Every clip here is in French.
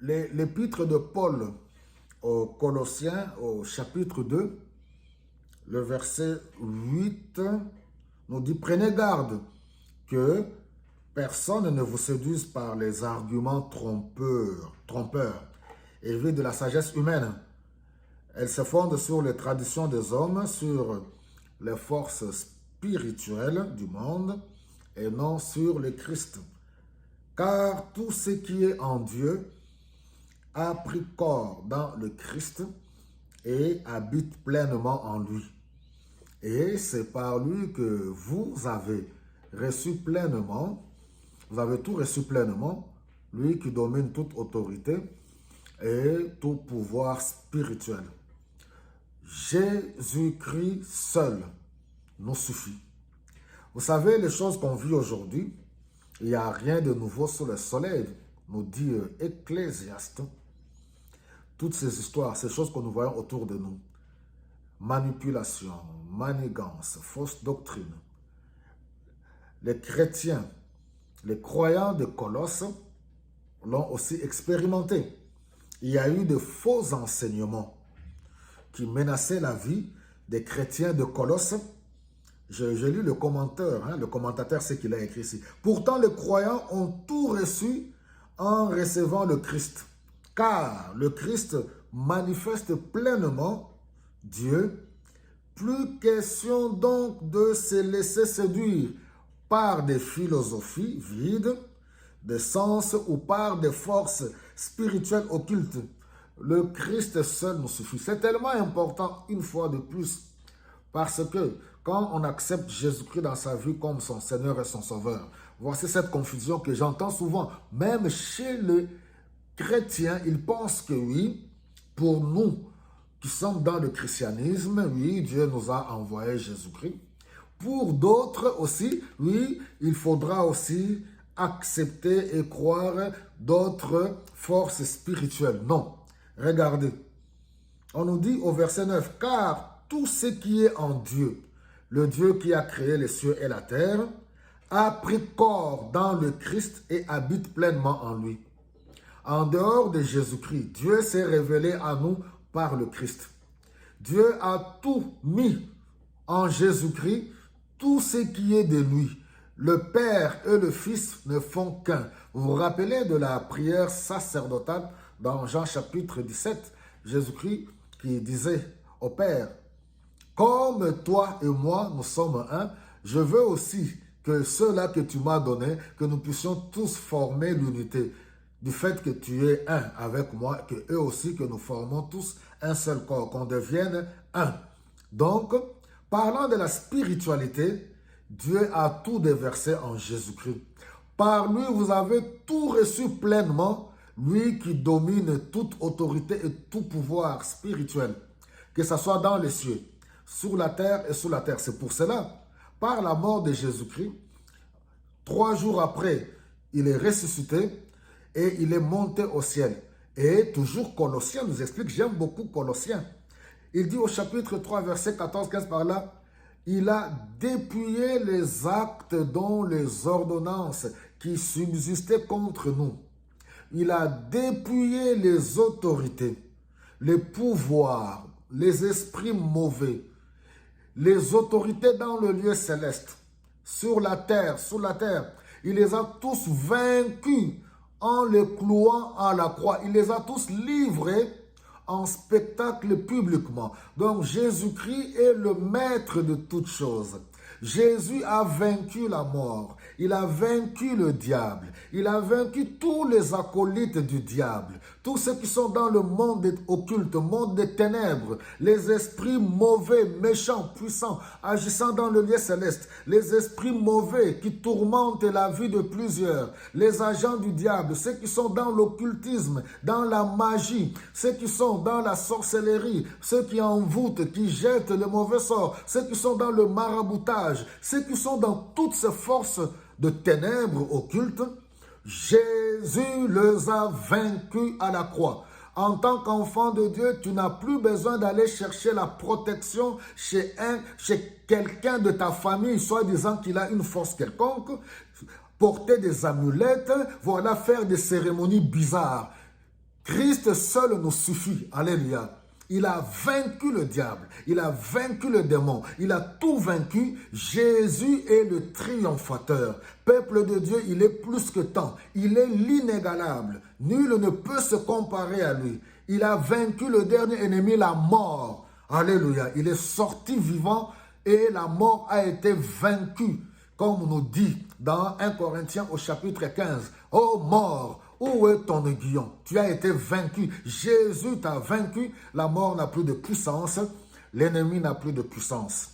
l'épître de Paul aux Colossiens, au chapitre 2, le verset 8, nous dit « Prenez garde que personne ne vous séduise par les arguments trompeurs et de la sagesse humaine. Elle se fonde sur les traditions des hommes, sur les forces spirituelles du monde et non sur le Christ. Car tout ce qui est en Dieu a pris corps dans le Christ et habite pleinement en lui. Et c'est par lui que vous avez reçu pleinement, vous avez tout reçu pleinement, lui qui domine toute autorité et tout pouvoir spirituel. Jésus-Christ seul nous suffit. Vous savez, les choses qu'on vit aujourd'hui, il n'y a rien de nouveau sous le soleil, nous dit Ecclésiaste. Toutes ces histoires, ces choses que nous voyons autour de nous, manipulation, manigance, fausse doctrine. Les chrétiens, les croyants de Colosse l'ont aussi expérimenté. Il y a eu de faux enseignements qui menaçaient la vie des chrétiens de Colosse. J'ai lu le commentateur, le commentateur, c'est qu'il a écrit ici. Pourtant, les croyants ont tout reçu en recevant le Christ, car le Christ manifeste pleinement Dieu. Plus question donc de se laisser séduire par des philosophies vides, de sens ou par des forces spirituelles occultes. Le Christ seul nous suffit. C'est tellement important, une fois de plus, parce que quand on accepte Jésus-Christ dans sa vie comme son Seigneur et son Sauveur, voici cette confusion que j'entends souvent, même chez les chrétiens, ils pensent que oui, pour nous qui sommes dans le christianisme, oui, Dieu nous a envoyé Jésus-Christ. Pour d'autres aussi, oui, il faudra aussi accepter et croire d'autres forces spirituelles. Non, regardez, on nous dit au verset 9, « Car tout ce qui est en Dieu, le Dieu qui a créé les cieux et la terre, a pris corps dans le Christ et habite pleinement en lui. » En dehors de Jésus-Christ, Dieu s'est révélé à nous par le Christ. Dieu a tout mis en Jésus-Christ, tout ce qui est de lui. Le Père et le Fils ne font qu'un. Vous vous rappelez de la prière sacerdotale dans Jean chapitre 17, Jésus-Christ qui disait au Père, « Comme toi et moi, nous sommes un, je veux aussi que ceux-là que tu m'as donnés, que nous puissions tous former l'unité. Du fait que tu es un avec moi, que eux aussi, que nous formons tous un seul corps, qu'on devienne un. » Donc, parlant de la spiritualité, Dieu a tout déversé en Jésus-Christ. Par lui, vous avez tout reçu pleinement, lui qui domine toute autorité et tout pouvoir spirituel, que ce soit dans les cieux, sur la terre et sous la terre. C'est pour cela, par la mort de Jésus-Christ, 3 jours après, il est ressuscité et il est monté au ciel. Et toujours Colossiens nous explique, j'aime beaucoup Colossiens. Il dit au chapitre 3, verset 14-15 par là, il a dépouillé les actes dont les ordonnances qui subsistaient contre nous. Il a dépouillé les autorités, les pouvoirs, les esprits mauvais, les autorités dans le lieu céleste, sur la terre, sous la terre. Il les a tous vaincus en les clouant à la croix. Il les a tous livrés en spectacle publiquement. Donc Jésus-Christ est le maître de toutes choses. Jésus a vaincu la mort, il a vaincu le diable, il a vaincu tous les acolytes du diable, tous ceux qui sont dans le monde occulte, monde des ténèbres, les esprits mauvais, méchants, puissants, agissant dans le lieu céleste, les esprits mauvais qui tourmentent la vie de plusieurs, les agents du diable, ceux qui sont dans l'occultisme, dans la magie, ceux qui sont dans la sorcellerie, ceux qui envoûtent, qui jettent le mauvais sort, ceux qui sont dans le maraboutage, ceux qui sont dans toutes ces forces de ténèbres occultes, Jésus les a vaincus à la croix. En tant qu'enfant de Dieu, tu n'as plus besoin d'aller chercher la protection chez quelqu'un de ta famille, soit disant qu'il a une force quelconque, porter des amulettes, voilà, faire des cérémonies bizarres. Christ seul nous suffit. Alléluia. Il a vaincu le diable, il a vaincu le démon, il a tout vaincu. Jésus est le triomphateur. Peuple de Dieu, il est plus que temps. Il est l'inégalable. Nul ne peut se comparer à lui. Il a vaincu le dernier ennemi, la mort. Alléluia. Il est sorti vivant et la mort a été vaincue. Comme on nous dit dans 1 Corinthiens au chapitre 15. Ô mort, où est ton aiguillon? Tu as été vaincu. Jésus t'a vaincu. La mort n'a plus de puissance. L'ennemi n'a plus de puissance.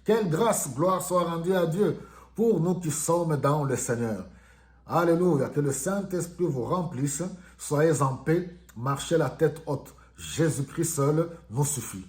Quelle grâce, gloire soit rendue à Dieu pour nous qui sommes dans le Seigneur. Alléluia. Que le Saint-Esprit vous remplisse. Soyez en paix. Marchez la tête haute. Jésus-Christ seul nous suffit.